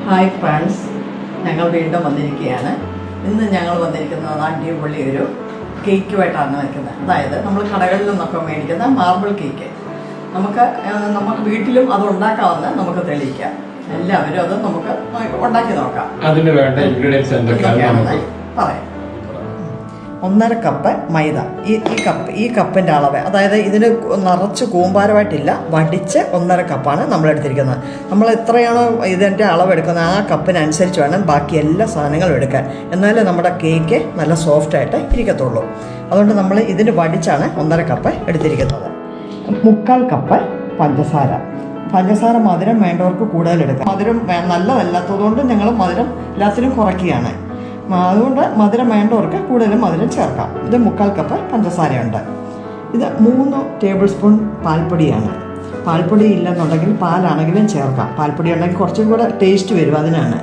Hi friends, ഞങ്ങൾ വീണ്ടും വന്നിരിക്കുകയാണ്. ഇന്ന് ഞങ്ങൾ വന്നിരിക്കുന്നത് അടിപൊളി ഒരു കേക്കുമായിട്ടാണ് നിൽക്കുന്നത്. അതായത് നമ്മൾ കടകളിൽ നിന്നൊക്കെ മേടിക്കുന്ന മാർബിൾ കേക്ക് നമുക്ക് വീട്ടിലും അത് ഉണ്ടാക്കാമെന്ന് നമുക്ക് തെളിയിക്കാം. എല്ലാവരും അത് നമുക്ക് ഉണ്ടാക്കി നോക്കാം. അതിന് വേണ്ട ഇൻഗ്രീഡിയൻസ് എന്തൊക്കെയാണെന്ന് പറയാം. 1.5 കപ്പ് മൈദ. ഈ കപ്പിൻ്റെ അളവ്, അതായത് ഇതിന് നിറച്ച് കൂമ്പാരമായിട്ടില്ല, വടിച്ച് 1.5 കപ്പാണ് നമ്മൾ എടുത്തിരിക്കുന്നത്. നമ്മൾ എത്രയാണോ ഇതിൻ്റെ അളവെടുക്കുന്നത് ആ കപ്പിനനുസരിച്ച് വേണം ബാക്കി എല്ലാ സാധനങ്ങളും എടുക്കാൻ. എന്നാലേ നമ്മുടെ കേക്ക് നല്ല സോഫ്റ്റായിട്ട് ഇരിക്കത്തുള്ളൂ. അതുകൊണ്ട് നമ്മൾ ഇതിന് വടിച്ചാണ് 1.5 കപ്പ് എടുത്തിരിക്കുന്നത്. 3/4 കപ്പ് പഞ്ചസാര മധുരം വേണ്ടവർക്ക് കൂടുതൽ എടുക്കാം. മധുരം നല്ലതല്ലാത്തതുകൊണ്ട് ഞങ്ങൾ മധുരം എല്ലാത്തിനും കുറയ്ക്കുകയാണ്. അതുകൊണ്ട് മധുരം വേണ്ടവർക്ക് കൂടുതലും മധുരം ചേർക്കാം. ഇത് 3/4 കപ്പ് പഞ്ചസാരയുണ്ട്. ഇത് 3 ടേബിൾ സ്പൂൺ പാൽപ്പൊടിയാണ്. പാൽപ്പൊടി ഇല്ലെന്നുണ്ടെങ്കിൽ പാലാണെങ്കിലും ചേർക്കാം. പാൽപ്പൊടി ഉണ്ടെങ്കിൽ കുറച്ചും കൂടെ ടേസ്റ്റ് വരും, അതിനാണ്.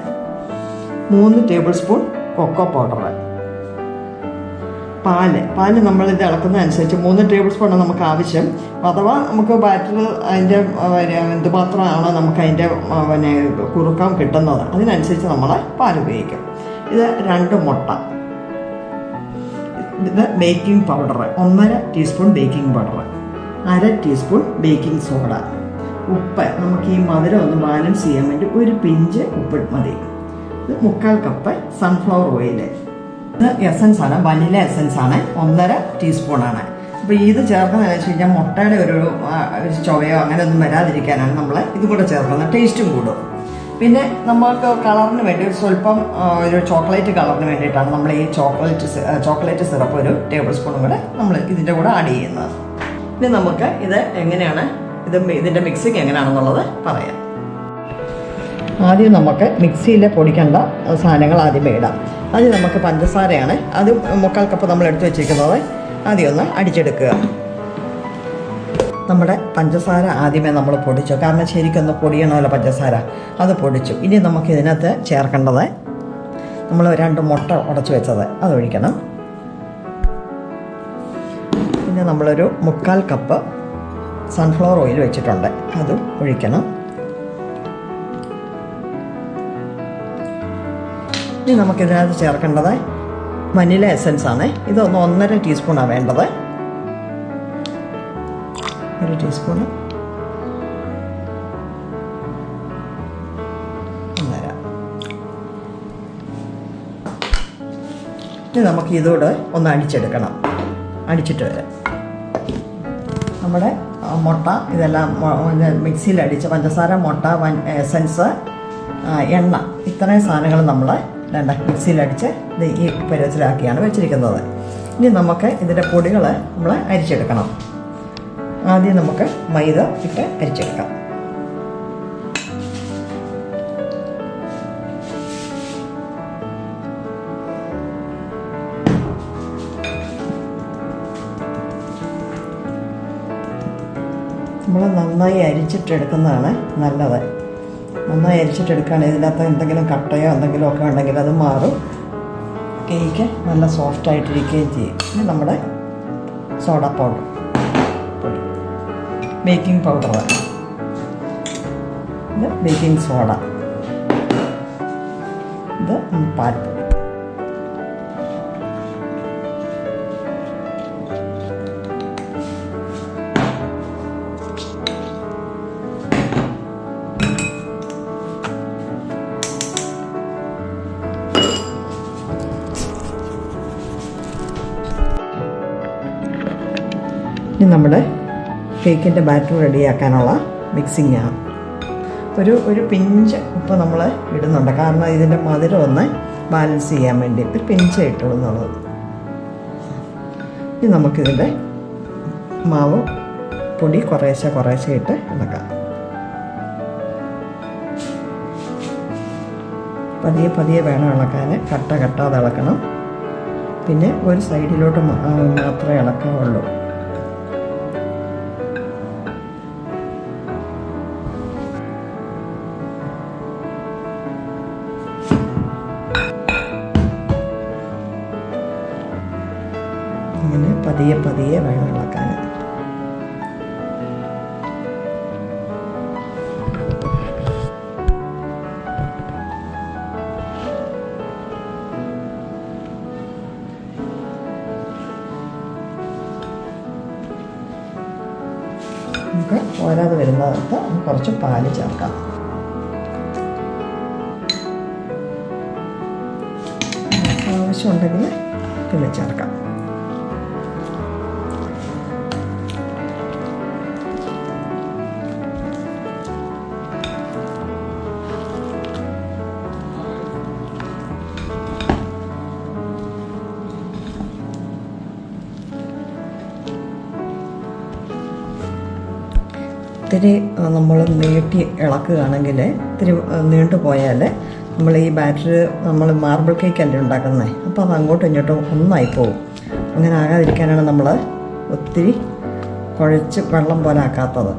3 ടേബിൾ സ്പൂൺ കൊക്കോ പൗഡർ. പാല് നമ്മളിത് ഇളക്കുന്നതനുസരിച്ച് 3 ടേബിൾ സ്പൂൺ നമുക്ക് ആവശ്യം. അഥവാ നമുക്ക് ബാറ്റർ അതിൻ്റെ എന്തുമാത്രമാണോ നമുക്ക് അതിൻ്റെ കുറുക്കം കിട്ടുന്നത് അതിനനുസരിച്ച് നമ്മൾ പാൽ ഉപയോഗിക്കും. ഇത് 2 മുട്ട. ഇത് baking powder 1.5 teaspoon baking powder, 1/2 teaspoon baking soda, ഉപ്പ്. നമുക്ക് ഈ മധുരം ഒന്ന് ബാലൻസ് ചെയ്യാൻ വേണ്ടി 1 പിഞ്ച് ഉപ്പ് മതി. ഇത് 3/4 കപ്പ് സൺഫ്ലവർ ഓയിൽ. ഇത് എസൻസ് ആണ്, വനില എസൻസ് ആണ്, 1.5 ടീസ്പൂണാണ്. അപ്പോൾ ഇത് ചേർക്കുന്നതെന്ന് വെച്ച് കഴിഞ്ഞാൽ മുട്ടയുടെ ഒരു ചുവയോ അങ്ങനെ ഒന്നും വരാതിരിക്കാനാണ് നമ്മൾ ഇതും കൂടെ ചേർക്കുന്നത്. ടേസ്റ്റും കൂടും. പിന്നെ നമുക്ക് കളറിന് വേണ്ടി സ്വല്പം ഒരു ചോക്ലേറ്റ് കളറിന് വേണ്ടിയിട്ടാണ് നമ്മൾ ഈ ചോക്ലേറ്റ് സിറപ്പ് 1 ടേബിൾ സ്പൂണും കൂടെ നമ്മൾ ഇതിൻ്റെ കൂടെ ആഡ് ചെയ്യുന്നത്. ഇനി നമുക്ക് ഇത് എങ്ങനെയാണ് ഇതിൻ്റെ മിക്സിങ് എങ്ങനെയാണെന്നുള്ളത് പറയാം. ആദ്യം നമുക്ക് മിക്സിയിൽ പൊടിക്കേണ്ട സാധനങ്ങൾ ആദ്യമേ ഇടാം. ആദ്യം നമുക്ക് പഞ്ചസാരയാണ്. അത് 3/4 കപ്പ് നമ്മൾ എടുത്ത് വെച്ചിരിക്കുന്നത്. ആദ്യം ഒന്ന് അടിച്ചെടുക്കുക. നമ്മുടെ പഞ്ചസാര ആദ്യമേ നമ്മൾ പൊടിച്ചു, കാരണം ശരിക്കൊന്ന് പൊടിയണമല്ലോ പഞ്ചസാര. അത് പൊടിച്ചു. ഇനി നമുക്ക് ഇതിനകത്ത് ചേർക്കേണ്ടത് നമ്മൾ 2 മുട്ട ഉടച്ചു വെച്ചത് അതൊഴിക്കണം. പിന്നെ നമ്മളൊരു 3/4 കപ്പ് സൺഫ്ലവർ ഓയിൽ വെച്ചിട്ടുണ്ട്, അതും ഒഴിക്കണം. ഇനി നമുക്കിതിനകത്ത് ചേർക്കേണ്ടത് വനില എസൻസ് ആണ്. ഇതൊന്ന് 1.5 ടീസ്പൂണാണ് വേണ്ടത്. 1 ടീസ്പൂണ്, 1.5. ഇനി നമുക്ക് ഇതോടെ ഒന്ന് അടിച്ചെടുക്കണം. അടിച്ചിട്ട് വരാം. നമ്മുടെ മുട്ട ഇതെല്ലാം മിക്സിയിൽ അടിച്ച പഞ്ചസാര, മുട്ട, എസൻസ്, എണ്ണ, ഇത്രയും സാധനങ്ങൾ നമ്മൾ മിക്സിയിലടിച്ച് ഈ പരുവത്തിലാക്കിയാണ് വെച്ചിരിക്കുന്നത്. ഇനി നമുക്ക് ഇതിൻ്റെ പൊടികൾ നമ്മൾ അരിച്ചെടുക്കണം. ആദ്യം നമുക്ക് മൈദ ഇട്ട് അരിച്ചെടുക്കാം. നമ്മൾ നന്നായി അരിച്ചിട്ടെടുക്കുന്നതാണ് നല്ലത്. നന്നായി അരിച്ചിട്ടെടുക്കുകയാണെങ്കിൽ ഇതിനകത്ത് എന്തെങ്കിലും കട്ടയോ എന്തെങ്കിലും ഒക്കെ ഉണ്ടെങ്കിൽ അത് മാറും. കേക്ക് നല്ല സോഫ്റ്റായിട്ടിരിക്കുകയും ചെയ്യും. ഇനി നമ്മുടെ സോഡ പൗഡർ, ബേക്കിംഗ് പൗഡർ, ഇത് ബേക്കിംഗ് സോഡ, ഇത് പാൽപ്പൊടി. ഇനി നമ്മുടെ കേക്കിൻ്റെ ബാറ്റർ റെഡിയാക്കാനുള്ള മിക്സിങ്ങാണ്. ഒരു പിഞ്ച് ഉപ്പ് നമ്മൾ ഇടുന്നുണ്ട്, കാരണം ഇതിൻ്റെ മധുരം ഒന്ന് ബാലൻസ് ചെയ്യാൻ വേണ്ടി ഒരു പിഞ്ച് ഇട്ടുള്ളത്. ഇനി നമുക്കിതിൻ്റെ മാവ് പൊടി കുറേശ്ശെ ഇട്ട് ഇളക്കാം. പതിയെ വേണം ഇളക്കാൻ, കട്ടാതെ ഇളക്കണം. പിന്നെ ഒരു സൈഡിലോട്ട് മാത്രമേ ഇളക്കാവുള്ളൂ. ഇങ്ങനെ പതിയെ വേണം ഇളക്കാൻ. നമുക്ക് ഓരാതെ വരുന്നിടത്ത് കുറച്ച് പാല് ചേർക്കാം. ആവശ്യമുണ്ടെങ്കിൽ പിന്നെ ചേർക്കാം. ഇത്തിരി നമ്മൾ നീട്ടി ഇളക്കുകയാണെങ്കിൽ ഇത്തിരി നീണ്ടു പോയാൽ നമ്മൾ ഈ ബാറ്റർ നമ്മൾ മാർബിൾ കേക്കല്ലേ ഉണ്ടാക്കുന്നത്, അപ്പോൾ അത് അങ്ങോട്ടും ഇങ്ങോട്ടും ഒന്നായി പോകും. അങ്ങനെ ആകാതിരിക്കാനാണ് നമ്മൾ ഒത്തിരി കുഴച്ച് വെള്ളം പോലെ ആക്കാത്തത്.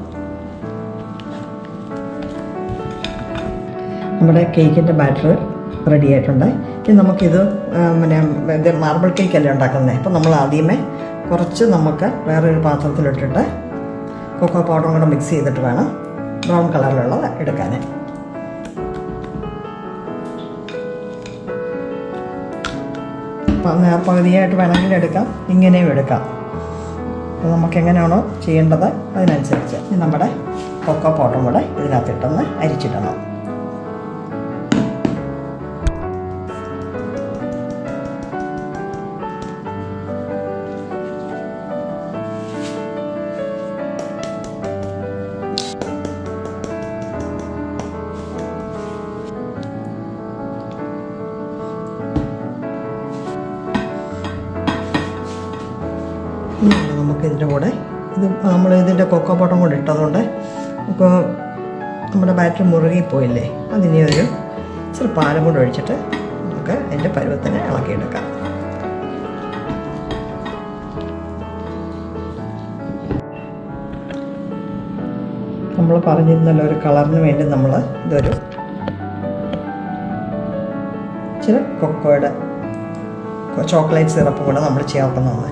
നമ്മുടെ കേക്കിൻ്റെ ബാറ്റർ റെഡി ആയിട്ടുണ്ട്. ഇനി നമുക്കിത് ഇത് മാർബിൾ കേക്കല്ലേ ഉണ്ടാക്കുന്നത്, അപ്പോൾ നമ്മൾ ആദ്യമേ കുറച്ച് നമുക്ക് വേറൊരു പാത്രത്തിലിട്ടിട്ട് കൊക്കോ പൗഡറും കൂടെ മിക്സ് ചെയ്തിട്ട് വേണം ബ്രൗൺ കളറിലുള്ളത് എടുക്കാൻ. പകുതിയായിട്ട് വേണമെങ്കിൽ എടുക്കാം, ഇങ്ങനെയും എടുക്കാം. അപ്പോൾ നമുക്ക് എങ്ങനെയാണോ ചെയ്യേണ്ടത് അതിനനുസരിച്ച് നമ്മുടെ കൊക്കോ പൗഡറും കൂടെ ഇതിനകത്തിട്ടൊന്ന് അരിച്ചിടണം. നമുക്കിതിൻ്റെ കൂടെ നമ്മൾ ഇതിൻ്റെ കൊക്കോ പൗഡറും കൂടെ ഇട്ടതുകൊണ്ട് ഇപ്പോൾ നമ്മുടെ ബാറ്ററി മുറുകിപ്പോയില്ലേ, അതിനെ ഒരു ഇച്ചിരി പാലും കൂടെ ഒഴിച്ചിട്ട് നമുക്ക് അതിൻ്റെ പരുവത്തിന് ഇളക്കിയെടുക്കാം. നമ്മൾ പറഞ്ഞിരുന്നല്ലോ ഒരു കളറിന് വേണ്ടി നമ്മൾ ഇതൊരു ഇച്ചിരി കൊക്കോയുടെ ചോക്ലേറ്റ് സിറപ്പും കൂടെ നമ്മൾ ചേർക്കുന്നതാണ്.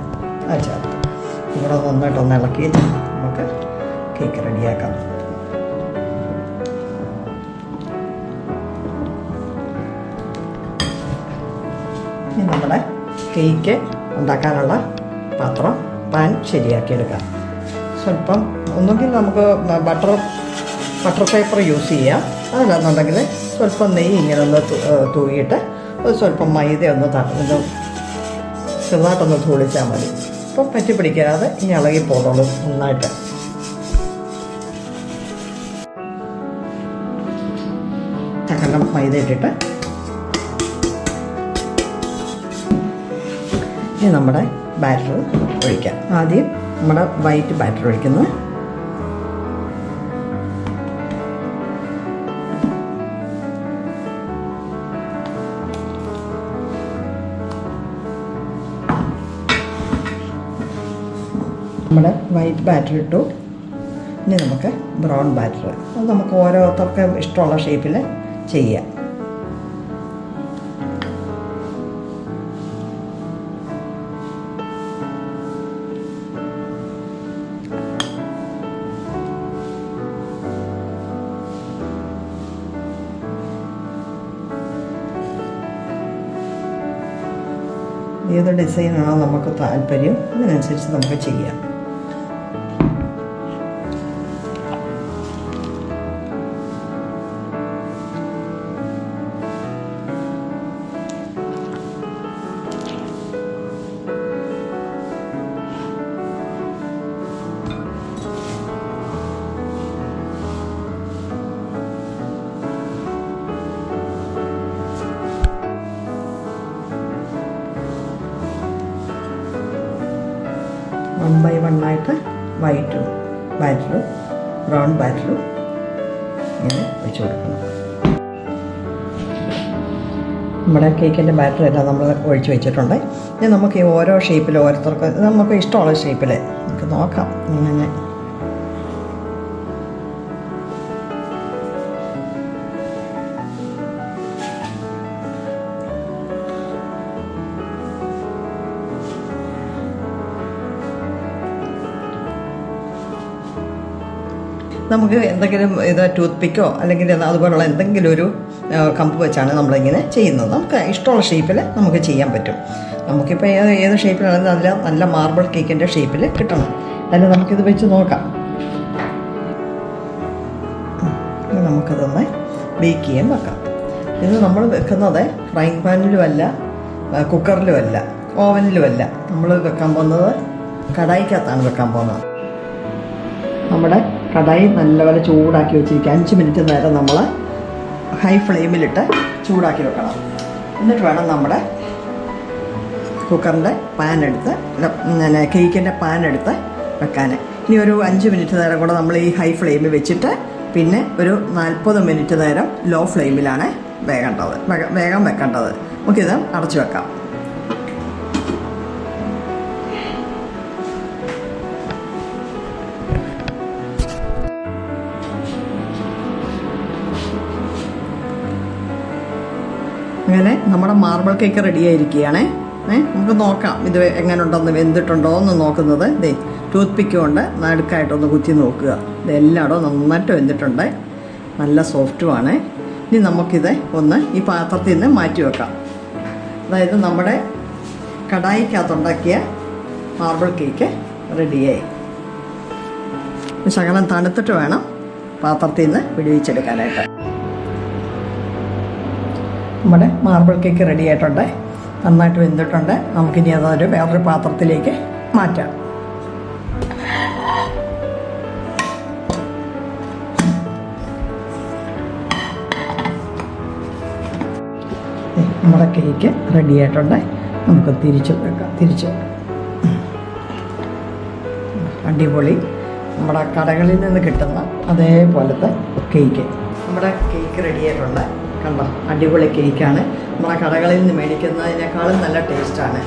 അത് ചേർത്ത് ഇവിടെ നന്നായിട്ടൊന്ന് ഇളക്കി നമുക്ക് കേക്ക് റെഡിയാക്കാം. ഇനി നമ്മുടെ കേക്ക് ഉണ്ടാക്കാനുള്ള പാൻ ശരിയാക്കിയെടുക്കാം. സ്വല്പം ഒന്നുകിൽ നമുക്ക് ബട്ടർ പേപ്പർ യൂസ് ചെയ്യാം, അതല്ലെന്നുണ്ടെങ്കിൽ സ്വല്പം നെയ്യ് ഇങ്ങനെ ഒന്ന് തൂകിയിട്ട് സ്വല്പം മൈദ ഒന്ന് ചെറുതായിട്ടൊന്ന് തൂളിച്ചാൽ മതി. അപ്പം പറ്റി പിടിക്കാതെ ഇനി ഇളകി പോകത്തുള്ളൂ നന്നായിട്ട്. ചക്കണ്ട മൈദ ഇട്ടിട്ട് ഇനി നമ്മുടെ ബാറ്റർ ഒഴിക്കാം. ആദ്യം നമ്മുടെ വൈറ്റ് ബാറ്റർ ഒഴിക്കുന്നത്. നമ്മുടെ വൈറ്റ് ബാറ്റർ ഇട്ടു. ഇനി നമുക്ക് ബ്രൗൺ ബാറ്റർ, അത് നമുക്ക് ഓരോരുത്തർക്ക് ഇഷ്ടമുള്ള ഷേപ്പിൽ ചെയ്യാം. ഏത് ഡിസൈനാണോ നമുക്ക് താല്പര്യം അതിനനുസരിച്ച് നമുക്ക് ചെയ്യാം. വൺ ബൈ വൺ ആയിട്ട് വൈറ്റ് ബാറ്ററും ബ്രൗൺ ബാറ്ററും ഇങ്ങനെ വെച്ച് കൊടുക്കണം. നമ്മുടെ കേക്കിൻ്റെ ബാറ്റർ എല്ലാം നമ്മൾ ഒഴിച്ച് വെച്ചിട്ടുണ്ട്. ഇനി നമുക്ക് ഈ ഓരോ ഷേപ്പിൽ ഓരോരുത്തർക്ക് നമുക്ക് ഇഷ്ടമുള്ള ഷേപ്പിൽ നമുക്ക് നോക്കാം. ഇങ്ങനെ നമുക്ക് എന്തെങ്കിലും ഇത് ടൂത്ത് പിക്കോ അല്ലെങ്കിൽ അതുപോലുള്ള എന്തെങ്കിലും ഒരു കമ്പ് വെച്ചാണ് നമ്മളിങ്ങനെ ചെയ്യുന്നത്. നമുക്ക് ഇഷ്ടമുള്ള ഷേപ്പിൽ നമുക്ക് ചെയ്യാൻ പറ്റും. നമുക്കിപ്പോൾ ഏത് ഷേപ്പിലാണെങ്കിലും നല്ല മാർബിൾ കേക്കിൻ്റെ ഷേപ്പിൽ കിട്ടണം. അതിൽ നമുക്കിത് വെച്ച് നോക്കാം. നമുക്കതൊന്ന് ബേക്ക് ചെയ്യാൻ വെക്കാം. ഇത് നമ്മൾ വെക്കുന്നത് ഫ്രൈങ് പാനിലുമല്ല, കുക്കറിലുമല്ല, ഓവനിലുമല്ല. നമ്മൾ വെക്കാൻ പോകുന്നത് കടായിക്കകത്താണ് വെക്കാൻ പോകുന്നത്. നമ്മുടെ കടായി നല്ലപോലെ ചൂടാക്കി വെച്ചിരിക്കുക. 5 മിനിറ്റ് നേരം നമ്മൾ ഹൈ ഫ്ലെയിമിലിട്ട് ചൂടാക്കി വെക്കണം. എന്നിട്ട് വേണം നമ്മുടെ കുക്കറിൻ്റെ പാനെടുത്ത് കേക്കിൻ്റെ പാനെടുത്ത് വെക്കാൻ. ഇനി ഒരു 5 മിനിറ്റ് നേരം കൂടെ നമ്മൾ ഈ ഹൈ ഫ്ലെയിമിൽ വെച്ചിട്ട് പിന്നെ ഒരു 40 മിനിറ്റ് നേരം ലോ ഫ്ലെയിമിലാണ് വേഗം വെക്കേണ്ടത്. നമുക്കിത് അടച്ചു വെക്കാം. അങ്ങനെ നമ്മുടെ മാർബിൾ കേക്ക് റെഡി ആയിരിക്കുകയാണ്. നമുക്ക് നോക്കാം ഇത് എങ്ങനെ ഉണ്ടെന്ന്, വെന്തിട്ടുണ്ടോ എന്ന് നോക്കുന്നത്. ടൂത്ത് പിക്ക് കൊണ്ട് നടുക്കായിട്ടൊന്ന് കുത്തി നോക്കുക. ഇതെല്ലായിടും നന്നായിട്ട് വെന്തിട്ടുണ്ട്, നല്ല സോഫ്റ്റുമാണ്. ഇനി നമുക്കിത് ഒന്ന് ഈ പാത്രത്തിൽ നിന്ന് മാറ്റി വെക്കാം. അതായത് നമ്മുടെ കടായിക്കകത്തുണ്ടാക്കിയ മാർബിൾ കേക്ക് റെഡിയായി. ശകലം തണുത്തിട്ട് വേണം പാത്രത്തിൽ നിന്ന് വിടുവിച്ചെടുക്കാനായിട്ട്. നമ്മുടെ മാർബിൾ കേക്ക് റെഡി ആയിട്ടുണ്ട്, നന്നായിട്ട് വെന്തിട്ടുണ്ട്. നമുക്കിനി അതൊരു വേറൊരു പാത്രത്തിലേക്ക് മാറ്റാം. നമ്മുടെ കേക്ക് റെഡി ആയിട്ടുണ്ട്. നമുക്ക് തിരിച്ച് വെക്കാം. അടിപൊളി നമ്മുടെ കടകളിൽ നിന്ന് കിട്ടുന്ന അതേപോലത്തെ കേക്ക്. നമ്മുടെ കേക്ക് റെഡി ആയിട്ടുണ്ട്. കണ്ടോ, അടിപൊളി കേക്കാണ്. നമ്മുടെ കടകളിൽ നിന്ന് മേടിക്കുന്നതിനേക്കാളും നല്ല ടേസ്റ്റാണ്.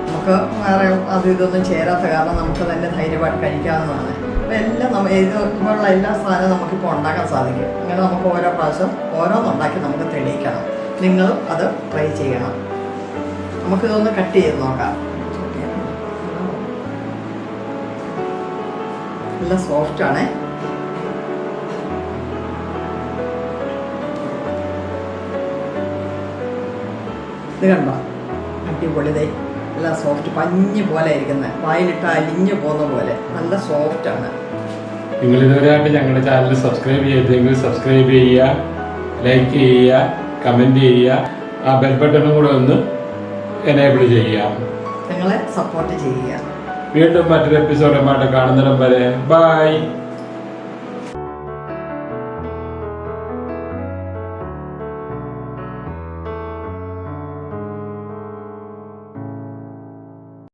നമുക്ക് വേറെ അതും ഇതൊന്നും ചേരാത്ത കാരണം നമുക്ക് തന്നെ ധൈര്യമായിട്ട് കഴിക്കാവുന്നതാണ്. അപ്പോൾ എല്ലാം ഇതുപോലുള്ള എല്ലാ സാധനവും നമുക്കിപ്പോൾ ഉണ്ടാക്കാൻ സാധിക്കും. അങ്ങനെ നമുക്ക് ഓരോ പ്രാവശ്യം ഓരോന്നുണ്ടാക്കി നമുക്ക് തെളിയിക്കണം. നിങ്ങളും അത് ട്രൈ ചെയ്യണം. നമുക്കിതൊന്ന് കട്ട് ചെയ്ത് നോക്കാം. നല്ല സോഫ്റ്റാണ്. ഇത് കണ്ടോ, അടിപൊളി. നല്ല സോഫ്റ്റ്, പഞ്ഞ് പോലെ ഇരിക്കുന്നത്, വായിലിട്ട് അലിഞ്ഞു പോകുന്ന പോലെ നല്ല സോഫ്റ്റാണ്. നിങ്ങൾ ഇതുവരെയായിട്ട് ഞങ്ങളുടെ ചാനൽ സബ്സ്ക്രൈബ് ചെയ്തെങ്കിൽ സബ്സ്ക്രൈബ് ചെയ്യുക, ലൈക്ക് ചെയ്യുക, കമൻറ്റ് ചെയ്യുക, ആ ബെൽ ബട്ടണും കൂടെ ഒന്ന് എനേബിൾ ചെയ്യുക. ഞങ്ങളെ സപ്പോർട്ട് ചെയ്യുക. വീണ്ടും മറ്റൊരു എപ്പിസോഡുമായിട്ട് കാണുന്നിടം വരെ ബൈ.